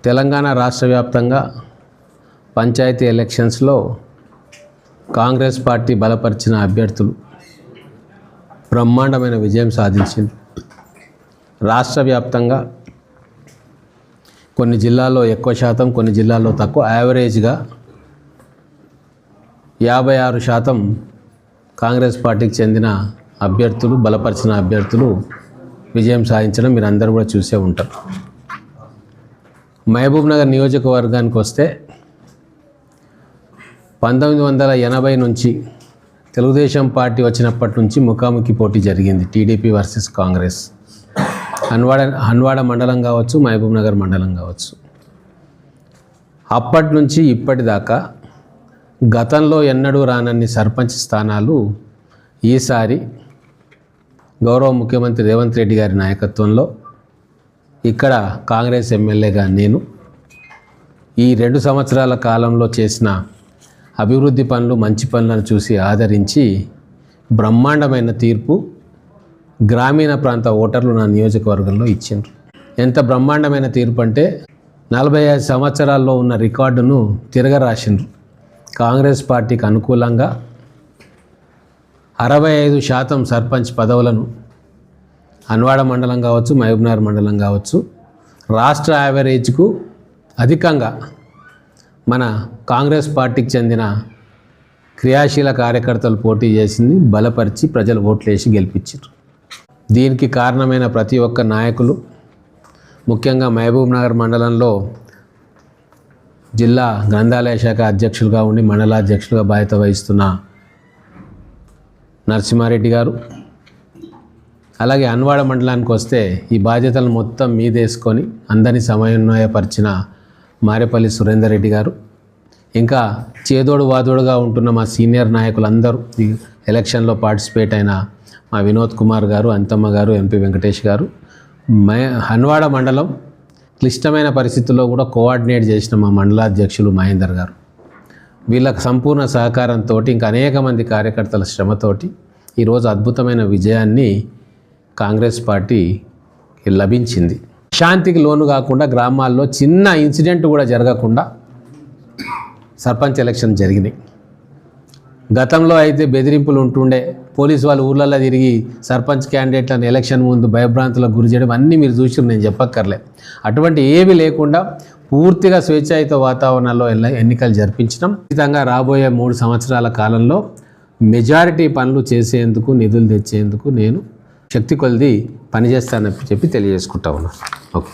తెలంగాణ రాష్ట్ర వ్యాప్తంగా పంచాయతీ ఎలక్షన్స్లో కాంగ్రెస్ పార్టీ బలపరిచిన అభ్యర్థులు బ్రహ్మాండమైన విజయం సాధించింది. రాష్ట్ర వ్యాప్తంగా కొన్ని జిల్లాల్లో ఎక్కువ శాతం, కొన్ని జిల్లాల్లో తక్కువ, యావరేజ్గా 56% కాంగ్రెస్ పార్టీకి చెందిన అభ్యర్థులు, బలపరిచిన అభ్యర్థులు విజయం సాధించడం మీరు అందరూ కూడా చూసే ఉంటారు. మహబూబ్ నగర్ నియోజకవర్గానికి వస్తే 1980 నుంచి తెలుగుదేశం పార్టీ వచ్చినప్పటి నుంచి ముఖాముఖి పోటీ జరిగింది. TDP versus Congress. హన్వాడ మండలం కావచ్చు, మహబూబ్ నగర్ మండలం కావచ్చు. అప్పటి నుంచి ఇప్పటిదాకా గతంలో ఎన్నడూ రానన్ని సర్పంచ్ స్థానాలు ఈసారి గౌరవ ముఖ్యమంత్రి రేవంత్ రెడ్డి గారి నాయకత్వంలో ఇక్కడ కాంగ్రెస్ ఎమ్మెల్యేగా నేను ఈ 2 సంవత్సరాల కాలంలో చేసిన అభివృద్ధి పనులు, మంచి పనులను చూసి ఆదరించి బ్రహ్మాండమైన తీర్పు గ్రామీణ ప్రాంత ఓటర్లు నా నియోజకవర్గంలో ఇచ్చిండ్రు. ఎంత బ్రహ్మాండమైన తీర్పు అంటే 45 సంవత్సరాల్లో ఉన్న రికార్డును తిరగరాసిండ్రు. కాంగ్రెస్ పార్టీకి అనుకూలంగా 65% సర్పంచ్ పదవులను హన్వాడ మండలం కావచ్చు, మహబూబ్నగర్ మండలం కావచ్చు, రాష్ట్ర యావరేజ్కు అధికంగా మన కాంగ్రెస్ పార్టీకి చెందిన క్రియాశీల కార్యకర్తలు పోటీ చేసింది, బలపరిచి ప్రజలు ఓట్లేసి గెలిపించారు. దీనికి కారణమైన ప్రతి ఒక్క నాయకులు, ముఖ్యంగా మహబూబ్ నగర్ మండలంలో జిల్లా గ్రంథాలయ శాఖ అధ్యక్షులుగా ఉండి మండలాధ్యక్షులుగా బాధ్యత వహిస్తున్న నరసింహారెడ్డి గారు, అలాగే హన్వాడ మండలానికి వస్తే ఈ బాధ్యతలను మొత్తం మీదేసుకొని అందరినీ సమన్వయపరిచిన మారేపల్లి సురేందర్ రెడ్డి గారు, ఇంకా చేదోడు వాదోడుగా ఉంటున్న మా సీనియర్ నాయకులందరూ, ఈ ఎలక్షన్లో పార్టిసిపేట్ అయిన మా వినోద్ కుమార్ గారు, అంతమ్మ గారు, ఎంపీ వెంకటేష్ గారు, హన్వాడ మండలం క్లిష్టమైన పరిస్థితుల్లో కూడా కోఆర్డినేట్ చేసిన మా మండలాధ్యక్షులు మహేందర్ గారు, వీళ్ళకి సంపూర్ణ సహకారంతో, ఇంకా అనేక మంది కార్యకర్తల శ్రమతోటి ఈరోజు అద్భుతమైన విజయాన్ని కాంగ్రెస్ పార్టీ లభించింది. శాంతికి లోను కాకుండా గ్రామాల్లో చిన్న ఇన్సిడెంట్ కూడా జరగకుండా సర్పంచ్ ఎలక్షన్ జరిగినాయి. గతంలో అయితే బెదిరింపులు ఉంటుండే, పోలీసు వాళ్ళు ఊర్లలో తిరిగి సర్పంచ్ క్యాండిడేట్లను ఎలక్షన్ ముందు భయభ్రాంతులకు గురి చేయడం అన్నీ మీరు చూసి నేను చెప్పక్కర్లే. అటువంటి ఏమీ లేకుండా పూర్తిగా స్వేచ్ఛాయుత వాతావరణంలో ఎన్నికలు జరిపించడం. ఖచ్చితంగా రాబోయే 3 సంవత్సరాల కాలంలో మెజారిటీ పనులు చేసేందుకు, నిధులు తెచ్చేందుకు నేను శక్తి కొలది పనిచేస్తానని చెప్పి తెలియజేసుకుంటా ఉన్నాను. ఓకే.